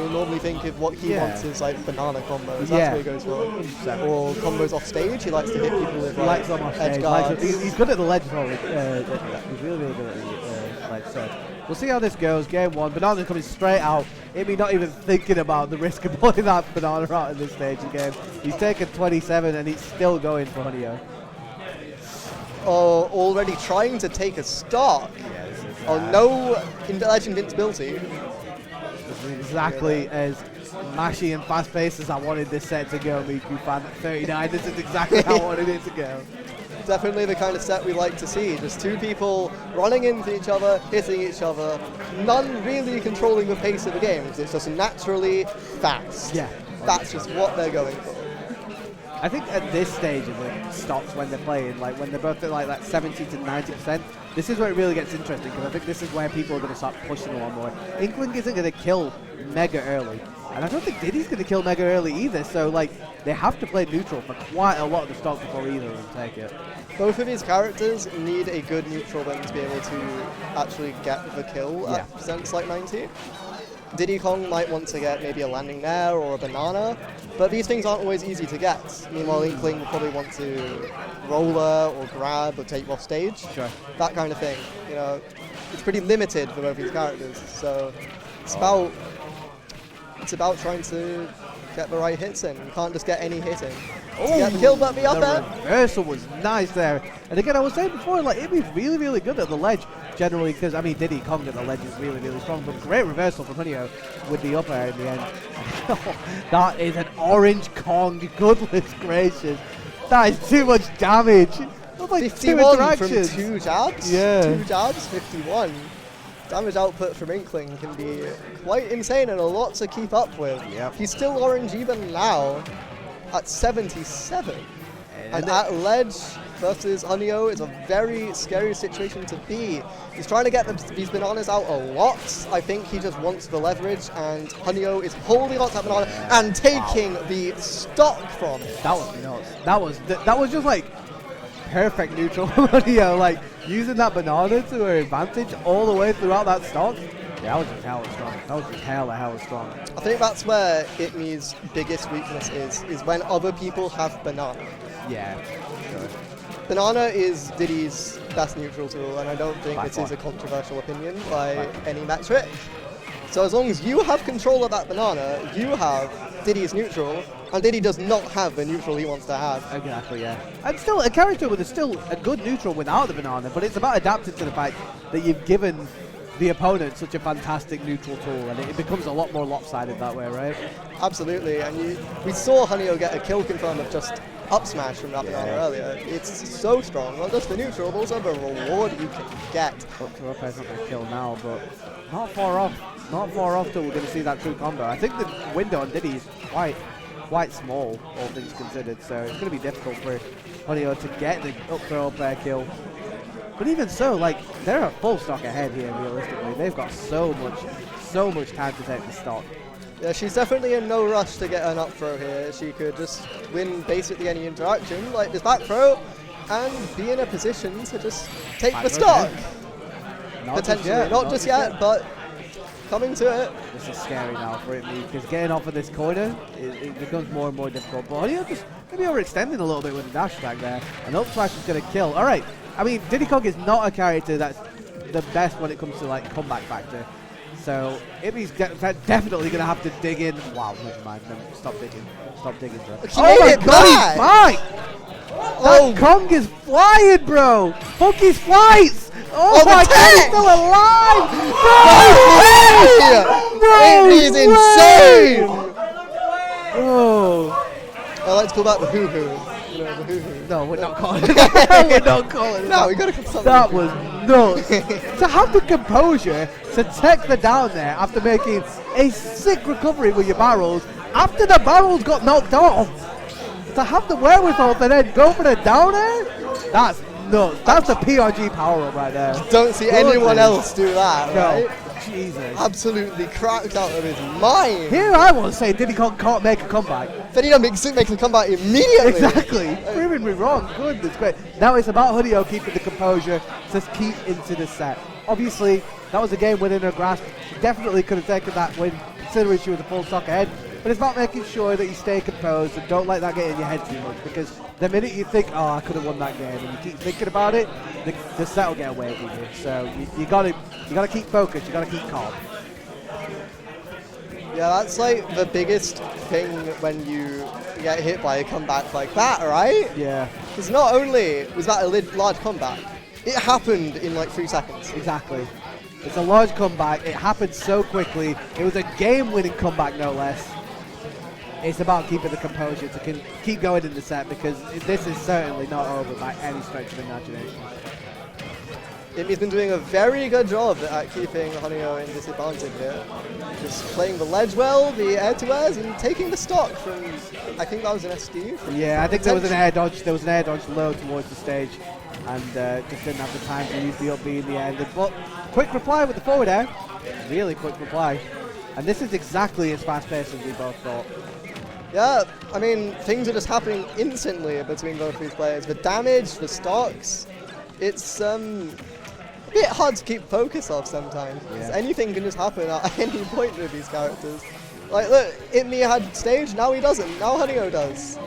normally think of what he wants is like banana combos. That's what he goes for. 100%. Or combos off stage. He likes to hit people with like edge guards. He's good at the ledge as well. He's really, really good at the ledge. So we'll see how this goes. Game 1. Banana coming straight out. Maybe not even thinking about the risk of putting that banana out in this stage again. He's taken 27 and he's still going for Honeyho. Oh, already trying to take a stock. No ledge invincibility. Exactly as mashy and fast-paced as I wanted this set to go, Miku fan at 39. This is exactly how I wanted it to go. Definitely the kind of set we like to see. Just two people running into each other, hitting each other, none really controlling the pace of the game. It's just naturally fast. Yeah. That's just what they're going for. I think at this stage of the stocks when they're playing, like when they're both at like that 70 to 90%, this is where it really gets interesting because I think this is where people are going to start pushing a lot more. Inkling isn't going to kill Mega early, and I don't think Diddy's going to kill Mega early either, so like they have to play neutral for quite a lot of the stock before either of them take it. Both of these characters need a good neutral win to be able to actually get the kill at percents like 90. Diddy Kong might want to get maybe a landing there or a banana, but these things aren't always easy to get. Meanwhile, Inkling will probably want to roller or grab or take off stage. Sure. That kind of thing. You know, it's pretty limited for both these characters. So it's about trying to get the right hits in. You can't just get any hit in. Get the kill, but the up air. Reversal was nice there. And again, I was saying before, like it'd be really, really good at the ledge generally because I mean Diddy Kong at the ledge is really, really strong. But great reversal from Honeyho with the up air in the end. That is an orange Kong. Goodness gracious, that is too much damage. That's like 51 from 2 jabs. Yeah. 2 jabs, 51. Damage output from Inkling can be quite insane and a lot to keep up with. Yep. He's still orange even now at 77. And at ledge versus Honeyho is a very scary situation to be. He's trying to get these bananas out a lot. I think he just wants the leverage, and Honeyho is holding on to that banana and taking the stock from it. That was nuts. That was just like perfect neutral from Honeyho, like using that banana to her advantage all the way throughout that stock. Yeah, that was just hella strong. That was just hella strong. I think that's where iTMe's biggest weakness is when other people have banana. Yeah, sure. Banana is Diddy's best neutral tool, and I don't think this is a controversial opinion by any metric. So as long as you have control of that banana, you have Diddy's neutral, and Diddy does not have the neutral he wants to have. Exactly, yeah. And still, a character with still a good neutral without the banana, but it's about adapting to the fact that you've given the opponent such a fantastic neutral tool, and it becomes a lot more lopsided that way, right? Absolutely, and we saw Honeyho get a kill confirm with just up smash from that banana earlier. It's so strong, not just the neutral, but also the reward you can get. Up to up, not going to kill now, but not far off. Not far off till we're going to see that true combo. I think the window on Diddy is quite small, all things considered, so it's going to be difficult for Honeyho to get the up throw up air kill. But even so, like, they're a full stock ahead here, realistically. They've got so much time to take the stock. Yeah, she's definitely in no rush to get an up throw here. She could just win basically any interaction, like this back throw, and be in a position to just take the stock. Potentially. Not just yet, but coming to it. This is scary now for it, because getting off of this corner, it becomes more and more difficult. But Honeyho just maybe overextending a little bit with the dash attack there. And up smash is going to kill. All right. I mean, Diddy Kong is not a character that's the best when it comes to like comeback factor. So he's definitely going to have to dig in. Wow, never mind. No, stop digging. Stop digging, bro. Oh my God, he's fine! That Kong is flying, bro! Funky's flights! Oh my God, he's still alive! No! It is insane! Oh. I like to call that the hoo-hoo. You know, the hoo-hoo. No, we're not calling it that. We're not calling it No, we got to call something. That was nuts. To have the composure to take the down there after making a sick recovery with your barrels, after the barrels got knocked off, to have the wherewithal to then go for the down air, that's nuts. That's a PRG power-up right there. Don't see anyone else do that, right? Jesus. Absolutely cracked out of his mind. Here I was saying Diddy Kong can't make a comeback. Fedina makes a comeback immediately. Exactly. Proving me wrong. Goodness great. Now it's about Honeyho keeping the composure to keep into the set. Obviously, that was a game within her grasp. She definitely could have taken that win considering she was a full stock ahead. But it's about making sure that you stay composed and don't let that get in your head too much, because the minute you think, oh, I could have won that game, and you keep thinking about it, the set will get away from you. So you gotta keep focused, you gotta keep calm. Yeah, that's like the biggest thing when you get hit by a comeback like that, right? Yeah. Because not only was that a large comeback, it happened in like 3 seconds. Exactly. It's a large comeback. It happened so quickly. It was a game-winning comeback, no less. It's about keeping the composure to keep going in the set, because this is certainly not over by any stretch of imagination. He's been doing a very good job at keeping Hanyo in disadvantage here. Just playing the ledge well, the air-to-airs, and taking the stock from, I think that was an SD. Yeah, I think there was an air dodge. There was an air dodge low towards the stage, and just didn't have the time to use the up B in the end. But quick reply with the forward air. Really quick reply. And this is exactly as fast-paced as we both thought. Yeah, I mean, things are just happening instantly between both these players. The damage, the stocks, it's a bit hard to keep focus of sometimes. Yeah. Anything can just happen at any point with these characters. Like, look, iTMe had stage, now he doesn't. Now Hanyo does.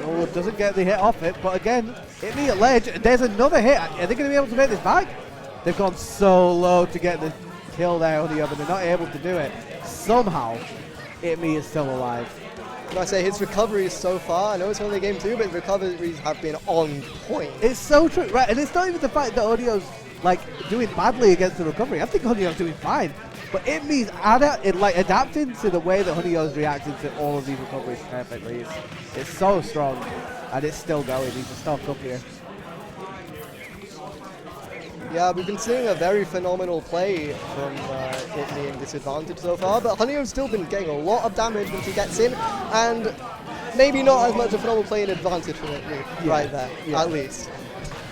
Oh, doesn't get the hit off it, but again, iTMe at ledge. There's another hit. Are they going to be able to make this back? They've gone so low to get the kill there on the other, but they're not able to do it. Somehow, iTMe is still alive. Can I say his recoveries so far? I know it's only game 2, but his recoveries have been on point. It's so true, right? And it's not even the fact that Onio's like doing badly against the recovery. I think Onio's doing fine, but iTMe's adapting to the way that Onio's reacting to all of these recoveries perfectly. It's so strong, and it's still going. He's a stock up here. Yeah, we've been seeing a very phenomenal play from iTMe in disadvantage so far, but Hanyo's still been getting a lot of damage once he gets in, and maybe not as much a phenomenal play in advantage from iTMe right there, at least.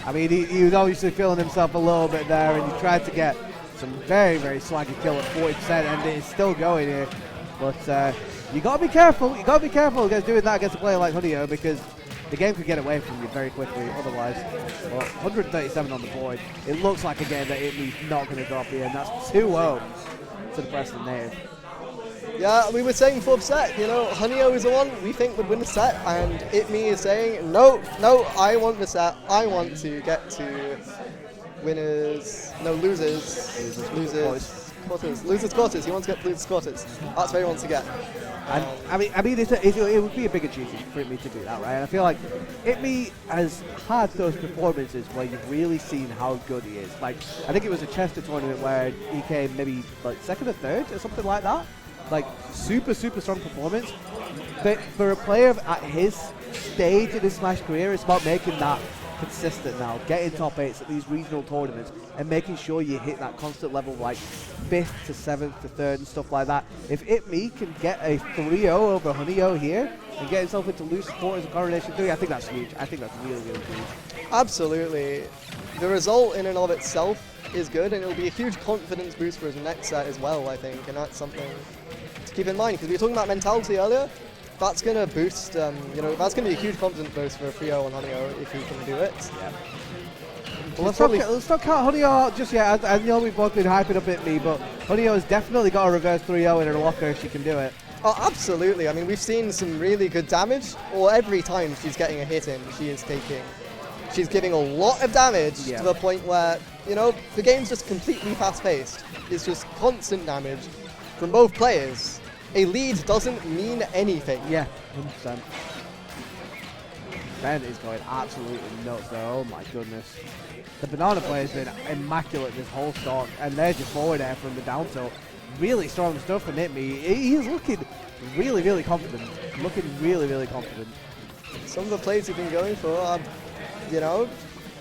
I mean, he was obviously feeling himself a little bit there, and he tried to get some very, very slaggy kill at 40%, and it's still going here. But you got to be careful. You got to be careful against doing that against a player like Hanyo, because the game could get away from you very quickly otherwise. Well, 137 on the board. It looks like a game that iTMe's not going to drop here, and that's 2-0 to the Preston native. Yeah, we were saying before the set, you know, Hanyo is the one we think would win the set, and iTMe is saying, no, I want the set. I want to get to losers, quarters. He wants to get to losers quarters. That's where he wants to get. And I mean, it would be a big achievement for iTMe to do that, right? And I feel like iTMe has had those performances where you've really seen how good he is. Like, I think it was a Chester tournament where he came maybe like 2nd or 3rd or something like that. Like, super, super strong performance. But for a player at his stage in his Smash career, it's about making that consistent now, getting top 8s at these regional tournaments and making sure you hit that constant level, like 5th to 7th to 3rd and stuff like that. If iTMe can get a 3-0 over Hanyo here and get himself into loose quarters of Coronation 3, I think that's huge. I think that's really, really huge. Absolutely. The result in and of itself is good, and it'll be a huge confidence boost for his next set as well, I think, and that's something to keep in mind, because we were talking about mentality earlier. That's going to boost, that's going to be a huge confidence boost for a 3-0 on Hanyo if he can do it. Yeah. Well, let's not count Hanyo out just yet. I know we've both been hyping up iTMe, but Hanyo has definitely got a reverse 3-0 in her locker if she can do it. Oh, absolutely. I mean, we've seen some really good damage, or every time she's getting a hit in, she's giving a lot of damage to the point where, the game's just completely fast-paced. It's just constant damage from both players. A lead doesn't mean anything. Yeah, 100%. Ben is going absolutely nuts there, oh my goodness. The banana player's been immaculate this whole stock, and they're just forward air from the down tilt. Really strong stuff from iTMe. He's looking really, really confident. Looking really, really confident. Some of the plays he's been going for are,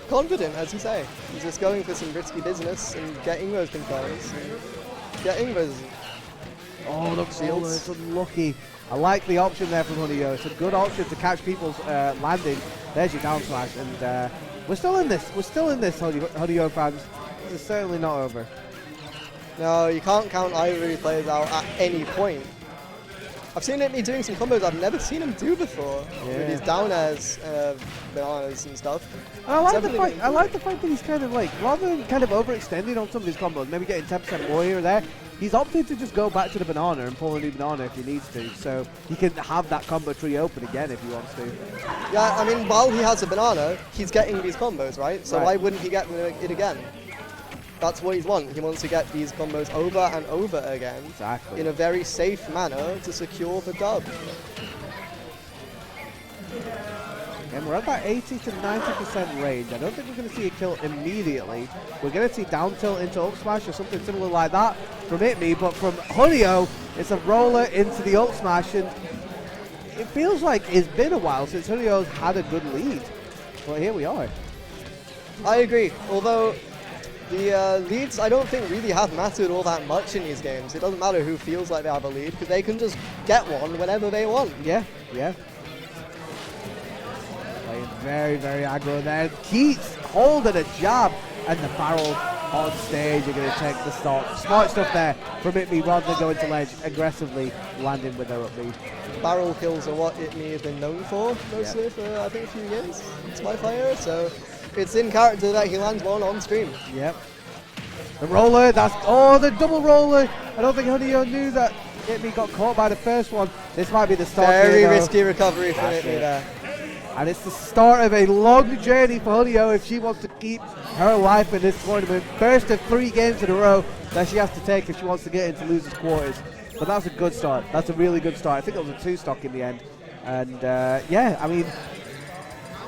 confident, as you say. He's just going for some risky business and getting those confirms. Getting those... Oh, look, it's unlucky. I like the option there from Hanyo. It's a good option to catch people's landing. There's your down smash, and we're still in this. We're still in this, Hanyo fans. This is certainly not over. No, you can't count either of these players out at any point. I've seen iTMe doing some combos I've never seen him do before. Yeah. With his down airs, bananas and stuff. I like the fact that he's kind of like, rather than kind of overextending on some of his combos, maybe getting 10% more here or there, he's opted to just go back to the banana and pull a new banana if he needs to, so he can have that combo tree open again if he wants to. Yeah, I mean, while he has a banana, he's getting these combos, right? So why wouldn't he get it again? That's what he wants. He wants to get these combos over and over again. Exactly. In a very safe manner to secure the dub. And we're at that 80 to 90% range. I don't think we're going to see a kill immediately. We're going to see down tilt into up smash or something similar like that from iTMe, but from Hunio, it's a roller into the up smash, and it feels like it's been a while since Hunio's had a good lead. But here we are. I agree, although the leads I don't think really have mattered all that much in these games. It doesn't matter who feels like they have a lead, because they can just get one whenever they want. Yeah, yeah. Playing very, very aggro there. Keats holding a jab, and the barrel on stage are going to take the stock. Smart stuff there from iTMe rather than going to ledge, aggressively landing with their up B. Barrel kills are what iTMe has been known for mostly for I think a few years. It's my fire, so it's in character that he lands one on stream. Yep. The roller, that's, oh, the double roller. I don't think Hunio knew that iTMe got caught by the first one. This might be the start. Very risky recovery from iTMe there. And it's the start of a long journey for Hunio if she wants to keep her life in this tournament. First of 3 games in a row that she has to take if she wants to get into losers quarters. But that's a good start. That's a really good start. I think it was a 2 stock in the end. And yeah, I mean,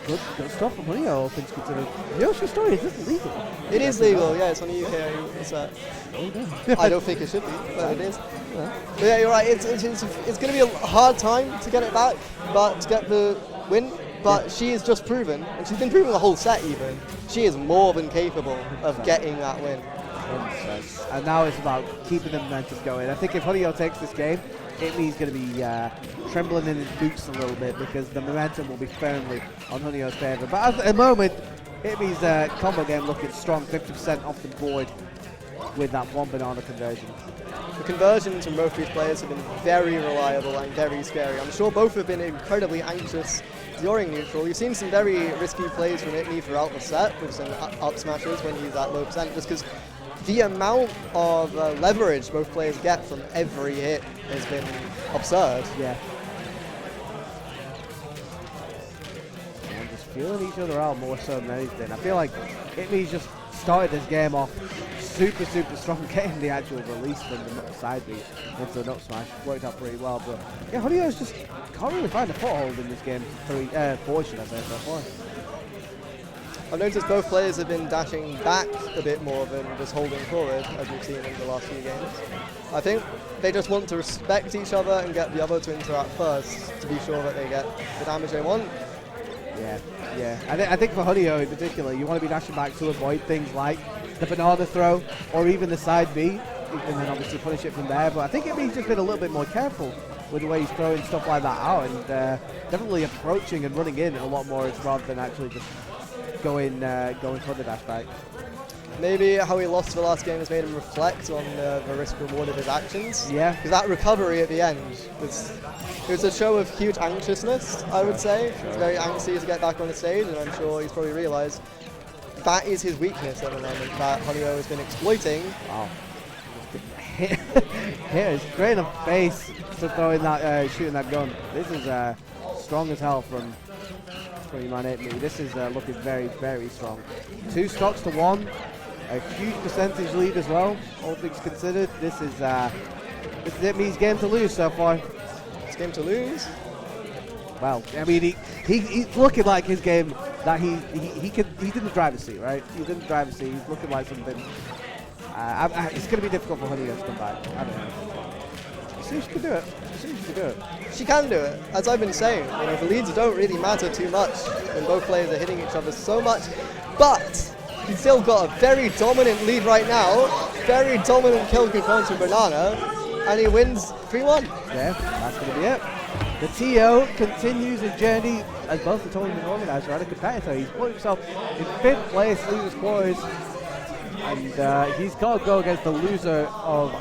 good stuff from Hunio, all things considered. Yoshi's story, is this legal? It is legal, yeah, it's on the UK. I don't think it should be, but it is. But yeah, you're right, it's going to be a hard time to get it back, but to get the win. But she is just proven, and she's been proven the whole set even, she is more than capable of getting that win. 100%. And now it's about keeping the momentum going. I think if Hunio takes this game, iTMe's going to be trembling in his boots a little bit because the momentum will be firmly on Hunio's favour. But at the moment, iTMe's combo game looking strong, 50% off the board with that 1 banana conversion. The conversions from both these players have been very reliable and very scary. I'm sure both have been incredibly anxious during neutral. You've seen some very risky plays from iTMe throughout the set with some up smashes when he's at low percent, just because the amount of leverage both players get from every hit has been absurd. Yeah. And just feeling each other out more so than anything. I feel like iTMe's just started this game off super strong, getting the actual release from the side B into the up smash. Worked out pretty well, but yeah, Hunio's just can't really find a foothold in this game. 4 should I say, so far. I've noticed both players have been dashing back a bit more than just holding forward, as we've seen in the last few games. I think they just want to respect each other and get the other to interact first to be sure that they get the damage they want. Yeah, yeah. I think for Hunio in particular, you want to be dashing back to avoid things like the banana throw or even the side B, and then obviously punish it from there. But I think iTMe's just been a little bit more careful with the way he's throwing stuff like that out, and definitely approaching and running in a lot more rather than actually just going for the dash back. Maybe how he lost the last game has made him reflect on the risk reward of his actions. Yeah. Because that recovery at the end was a show of huge anxiousness, I would say. Sure. He's very anxious to get back on the stage, and I'm sure he's probably realised that is his weakness at the moment, that Hunio has been exploiting. Wow. Hit is straight in the face for throwing that, shooting that gun. This is strong as hell from man iTMe. This is looking very strong. 2 stocks to 1, a huge percentage lead as well. All things considered, this is iTMe's game to lose so far. It's game to lose. Well, I mean, he's looking like his game that he didn't drive a seat, right? He didn't drive a seat. He's looking like something. It's going to be difficult for Hunio to come back. I don't know. See if she can do it. She can do it. As I've been saying, you know, the leads don't really matter too much when both players are hitting each other so much. But he's still got a very dominant lead right now. Very dominant kill confirmed from Banana, and he wins 3-1. Yeah, that's going to be it. The TO continues his journey as both the tournament organizer and a competitor. He's put himself in 5th place, losers quarters, and he's got to go against the loser of